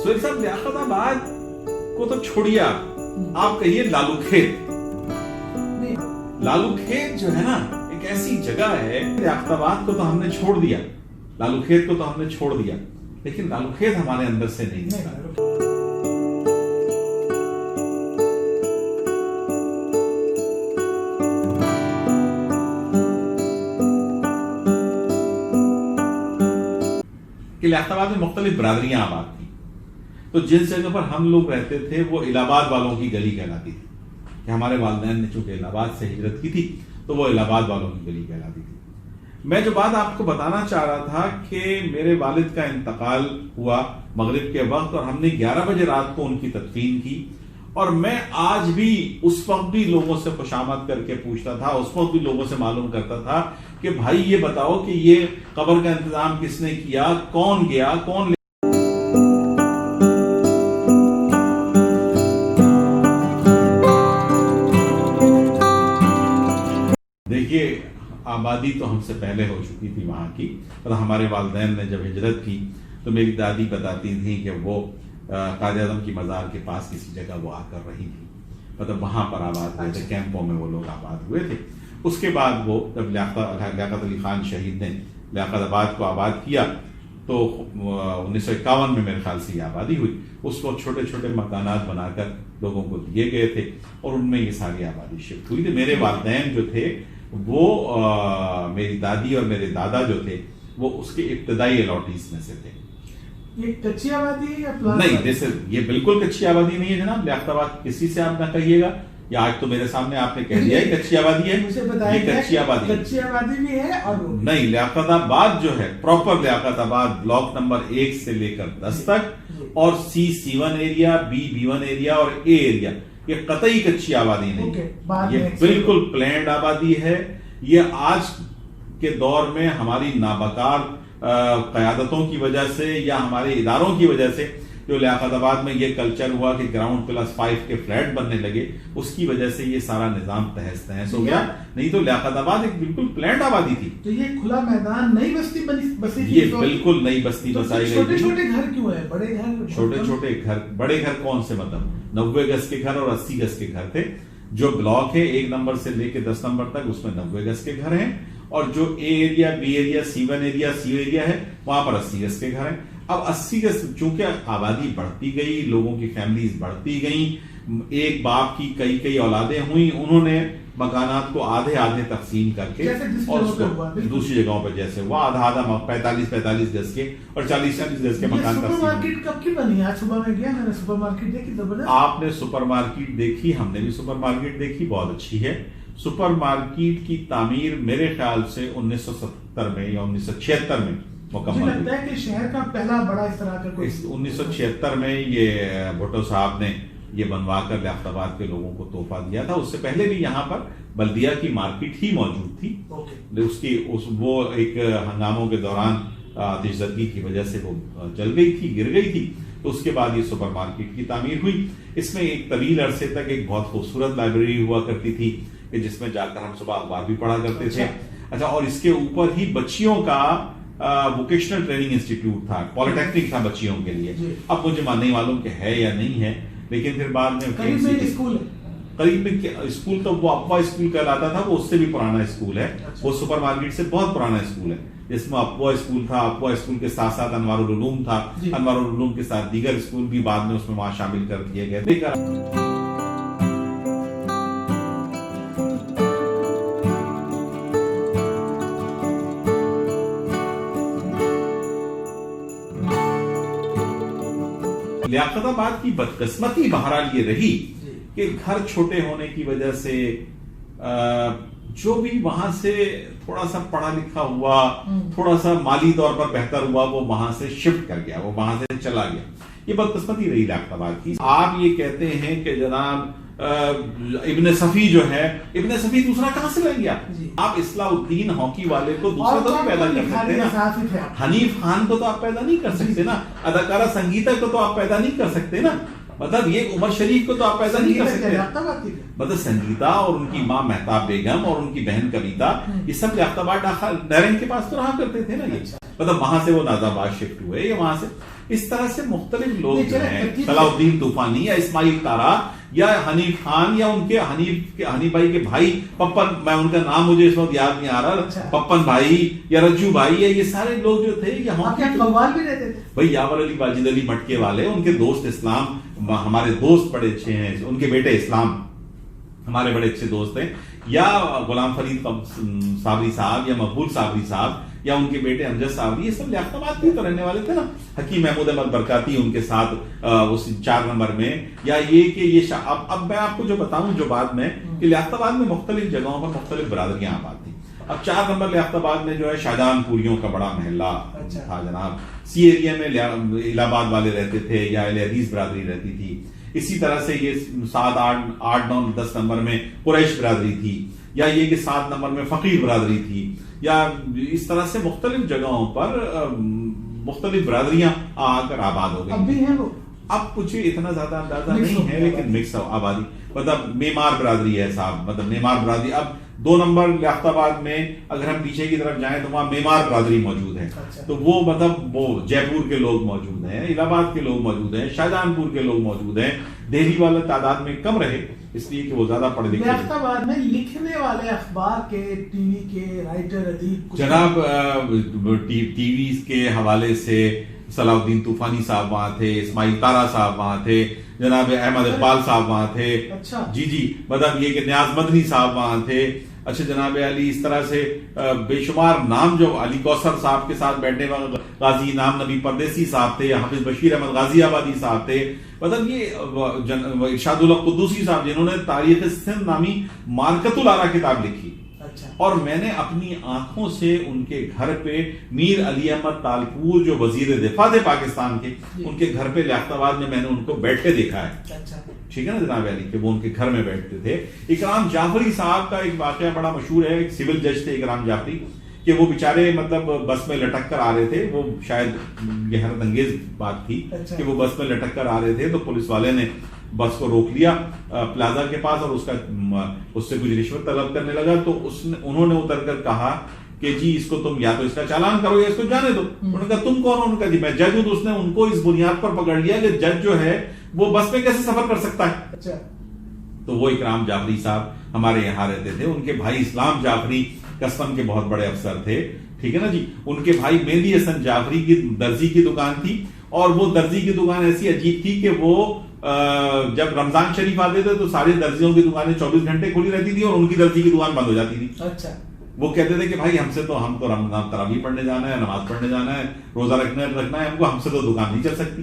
سہیل صاحب لیاقت آباد کو تو چھوڑیے آپ کہیے لالو کھیت. لالو کھیت جو ہے نا ایک ایسی جگہ ہے. لیاقت آباد کو تو ہم نے چھوڑ دیا, لالو کھیت کو تو ہم نے چھوڑ دیا, لیکن لالو کھیت ہمارے اندر سے نہیں نکلا. کہ لیاقت آباد میں مختلف برادریاں آباد تھیں, تو جس جگہ پر ہم لوگ رہتے تھے وہ الہ آباد والوں کی گلی کہلاتی تھی. کہ ہمارے والدین نے چونکہ الہ آباد سے ہجرت کی تھی تو وہ الہ آباد والوں کی گلی کہلاتی تھی. میں جو بات آپ کو بتانا چاہ رہا تھا کہ میرے والد کا انتقال ہوا مغرب کے وقت, اور ہم نے 11 بجے رات کو ان کی تدفین کی. اور میں آج بھی اس وقت بھی لوگوں سے خوشامد کر کے پوچھتا تھا, اس وقت بھی لوگوں سے معلوم کرتا تھا کہ بھائی یہ بتاؤ کہ یہ قبر کا انتظام کس نے کیا, کون گیا, کون دیکھیے آبادی تو ہم سے پہلے ہو چکی تھی وہاں کی. اور ہمارے والدین نے جب ہجرت کی تو میری دادی بتاتی تھی کہ وہ قائد اعظم کی مزار کے پاس کسی جگہ وہ آ کر رہی تھی, مطلب وہاں پر آباد ہوئے تھے, کیمپوں میں وہ لوگ آباد ہوئے تھے. اس کے بعد وہ جب لیاقت علی خان شہید نے لیاقت آباد کو آباد کیا تو 1951 میں میرے خیال سے یہ آبادی ہوئی. اس کو چھوٹے چھوٹے مکانات بنا کر لوگوں کو دیے گئے تھے اور ان میں یہ ساری آبادی شفٹ ہوئی تھی. میرے والدین جو تھے وہ میری دادی اور میرے دادا جو تھے وہ اس کے ابتدائی الاٹیز میں سے تھے. یہ کچی آبادی ہے یا پلان؟ نہیں, جیسے یہ بالکل کچی آبادی نہیں ہے جناب. لیاقت آباد کسی سے آپ نہ کہیے گا, یا آج تو میرے سامنے آپ نے کہہ دیا ہے کچی آبادی ہے. مجھے بتائیں یہ کچی آبادی ہے. کچی آبادی بھی ہے اور نہیں, لیاقت آباد جو ہے پراپر لیاقت آباد بلاک نمبر 1 سے لے کر 10 تک, اور C1 ایریا, B1 ایریا اور A ایریا, یہ قطعی کچی آبادی نہیں, یہ بالکل پلینڈ آبادی ہے. یہ آج کے دور میں ہماری نابکار قیادتوں کی وجہ سے یا ہمارے اداروں کی وجہ سے جو لیاقت آباد میں یہ کلچر ہوا کہ گراؤنڈ +5 کے فلیٹ بننے لگے, اس کی وجہ سے یہ سارا نظام تہس نہس ہو گیا. نہیں تو لیاقت آباد ایک بالکل پلینڈ آبادی تھی. تو یہ کھلا میدان نئی بستی بسی تھی, یہ بالکل نئی بستی بسائی گئی. چھوٹے چھوٹے گھر کیوں ہیں, بڑے گھر چھوٹے چھوٹے گھر, بڑے گھر کون سے, مطلب 90 گز کے گھر اور 80 گز کے گھر تھے. جو بلاک ہے 1 نمبر سے لے کے 10 نمبر تک اس میں 90 گز کے گھر ہیں, اور جو A area, B area, C1 area, C area ہے وہاں پر 80 گز کے گھر ہیں. اب 80 گز چونکہ آبادی بڑھتی گئی, لوگوں کی فیملیز بڑھتی گئیں, ایک باپ کی کئی اولادیں ہوئیں, انہوں نے مکانات کو آدھے تقسیم کر کے اور اس کو دوسری جگہوں پہ جیسے وہ آدھا 45 گز کے اور 40 گز کے مکان سپر مارکیٹ کب کی بنی ہے؟ آج صبح میں گیا, میں نے سپر مارکیٹ دیکھی. آپ نے سپر مارکیٹ دیکھی, ہم نے بھی سپر مارکیٹ دیکھی, بہت اچھی ہے. سپر مارکیٹ کی تعمیر میرے خیال سے 1970 میں یا 1976 میں مکمل لگتا ہے کہ شہر کا پہلا بڑا اس طرح کا کوئی 1976 میں یہ بھٹو صاحب نے یہ بنوا کر لیاقت آباد کے لوگوں کو تحفہ دیا تھا. اس سے پہلے بھی یہاں پر بلدیہ کی مارکیٹ ہی موجود تھی. اس کی وہ ایک ہنگاموں کے دوران آتش زدگی کی وجہ سے وہ جل گئی تھی, گر گئی تھی. تو اس کے بعد یہ سپر مارکیٹ کی تعمیر ہوئی. اس میں ایک طویل عرصے تک ایک بہت خوبصورت لائبریری ہوا کرتی تھی کہ جس میں جا کر ہم صبح اخبار بھی پڑھا کرتے تھے. اچھا, اور اس کے اوپر ہی بچیوں کا ووکیشنل ٹریننگ انسٹیٹیوٹ تھا, پالیٹیکنک تھا بچیوں کے لیے. اب مجھے نہیں معلوم کہ ہے یا نہیں ہے, لیکن پھر بعد میں قریب میں اسکول تو وہ اپوا اسکول کہلاتا تھا, وہ اس سے بھی پرانا اسکول ہے. وہ سپر مارکیٹ سے بہت پرانا اسکول ہے, جس میں اپوا اسکول تھا. اپوا اسکول کے ساتھ ساتھ انوار العلوم تھا, انوار العلوم کے ساتھ دیگر اسکول بھی بعد میں اس میں وہاں شامل کر دیے گئے. لیاقت آباد کی بدقسمتی بہرحال یہ رہی کہ گھر چھوٹے ہونے کی وجہ سے جو بھی وہاں سے تھوڑا سا پڑھا لکھا ہوا, تھوڑا سا مالی طور پر بہتر ہوا, وہ وہاں سے شفٹ کر گیا, وہ وہاں سے چلا گیا. یہ بدقسمتی رہی لیاقت آباد کی. آپ یہ کہتے ہیں کہ جناب ابن صفی جو ہے, ابن صفی دوسرا کہاں سے لگ گیا؟ آپ اصلاح الدین ہاکی والے کو دوسرا تو نہیں پیدا کر سکتے نا. حنیف خان کو تو آپ پیدا نہیں کر سکتے نا. اداکارہ سنگیتا کو تو آپ پیدا نہیں کر سکتے نا. مطلب یہ عمر شریف کو تو آپ پیدا نہیں کر سکتے. مطلب سنگیتا اور ان کی ماں مہتاب بیگم اور ان کی بہن کویتا, یہ سب لیاقت آباد نہرین کے پاس تو رہا کرتے تھے نا. یہ مطلب وہاں سے وہ نازآباد شفٹ ہوئے, یا وہاں سے اس طرح سے مختلف لوگ نہیں، جو چلیں، ہیں، ترتیب سے- صلاح الدین طوفانی یا اسماعیل تارا یا حنیف خان یا ان کے حنیف بھائی کے بھائی پپن، میں ان کا نام مجھے اس وقت یاد نہیں آ رہا، اچھا۔ پپن بھائی یا رجو بھائی یا یہ سارے لوگ جو تھے یہ وہاں کے قوال بھی رہتے تھے بھائی یاور علی واجد علی مٹکے والے، ان کے دوست اسلام، ہمارے دوست بڑے اچھے ہیں، ان کے بیٹے اسلام ہمارے بڑے اچھے دوست ہیں، یا غلام فرید صابری صاحب یا مقبول صابری صاحب یا ان کے بیٹے امجد صابری، یہ سب لیاقت آباد کے تو رہنے والے تھے نا، حکیم محمود احمد برکاتی ان کے ساتھ اس 4 نمبر میں، یا یہ کہ یہ اب میں آپ کو جو بتاؤں جو بعد میں کہ لیاقت آباد میں مختلف جگہوں پر مختلف برادریاں آباد تھیں. اب 4 نمبر لیاقت آباد میں جو ہے شاہجہان پوریوں کا بڑا محلہ تھا جناب، سی ایریا میں الہ آباد والے رہتے تھے یا اہل حدیث برادری رہتی تھی. اسی طرح سے یہ 7 8 9 10 نمبر میں قریش برادری تھی، یا یہ کہ 7 نمبر میں فقیر برادری تھی، یا اس طرح سے مختلف جگہوں پر مختلف برادریاں آ کر آباد ہو گئی. اب بھی ہیں وہ، اب مجھے اتنا زیادہ اندازہ نہیں ہے لیکن مکس آبادی، مطلب میمار برادری ہے صاحب، مطلب میمار برادری. اب 2 نمبر لیاقت آباد میں اگر ہم پیچھے کی طرف جائیں تو وہاں میمار برادری موجود ہے، تو وہ مطلب وہ جے پور کے لوگ موجود ہیں، الہ آباد کے لوگ موجود ہیں، شاہجہان پور کے لوگ موجود ہیں. دہلی والے تعداد میں کم رہے اس لیے کہ وہ زیادہ پڑھے لکھے. لیاقت آباد میں لکھنے والے اخبار کے، ٹی وی کے رائٹر ادیب جناب ٹی وی کے حوالے سے صلاح الدین طوفانی صاحب وہاں تھے، اسماعیل تارا صاحب وہاں تھے، جناب احمد اقبال صاحب وہاں تھے. اچھا جی مطلب یہ کہ نیاز مدنی صاحب وہاں تھے. اچھا جناب علی، اس طرح سے بے شمار نام، جو علی کوثر صاحب کے ساتھ بیٹھنے والے غازی نام نبی پردیسی صاحب تھے، حافظ بشیر احمد غازی آبادی صاحب تھے، مطلب یہ ارشاد اللہ قدوسی صاحب جنہوں نے تاریخ سندھ نامی مارکت الارا کتاب لکھی. اور میں نے اپنی آنکھوں سے ان کے گھر پہ میر علی احمد تالپور جو وزیر دفاع تھے پاکستان کے، ان کے گھر پہ لیاقت آباد میں نے ان کو بیٹھے دیکھا ہے. ٹھیک ہے نا جناب علی، کہ وہ ان کے گھر میں بیٹھتے تھے. اکرام جعفری صاحب کا ایک واقعہ بڑا مشہور ہے، ایک سول جج تھے اکرام جعفری، کہ وہ بیچارے مطلب بس میں لٹک کر آ رہے تھے. وہ شاید یہ حیرت انگیز بات تھی کہ وہ بس میں لٹک کر آ رہے تھے، تو پولیس والے نے بس کو روک لیا پلازا کے پاس اور اس سے کچھ رشوت طلب کرنے لگا. تو انہوں نے اتر کر کہا کہ جی اس کو تم یا تو اس کا چالان کرو یا اس کو جانے دو. انہوں نے کہا تم کون ہو؟ انہوں نے کہا جی میں جج ہوں. تو اس نے ان کو اس بنیاد پر پکڑ لیا کہ جج جو ہے وہ بس میں کیسے سفر کر سکتا ہے. تو وہ اکرام جعفری صاحب ہمارے یہاں رہتے تھے. ان کے بھائی اسلام جعفری کسٹم کے بہت بڑے افسر تھے. ٹھیک ہے نا جی. ان کے بھائی مہدی حسن جعفری کی درزی کی دکان تھی، اور وہ درزی کی دکان ایسی عجیب تھی کہ وہ جب رمضان شریف آتے تھے تو ساری درزیوں کی دکانیں 24 گھنٹے کھلی رہتی تھی اور ان کی درزی کی دکان بند ہو جاتی تھی. اچھا. وہ کہتے تھے کہ بھائی ہم تو رمضان تراویح پڑھنے جانا ہے، نماز پڑھنے جانا ہے، روزہ رکھنا ہے، ہم سے تو دکان نہیں چل سکتی.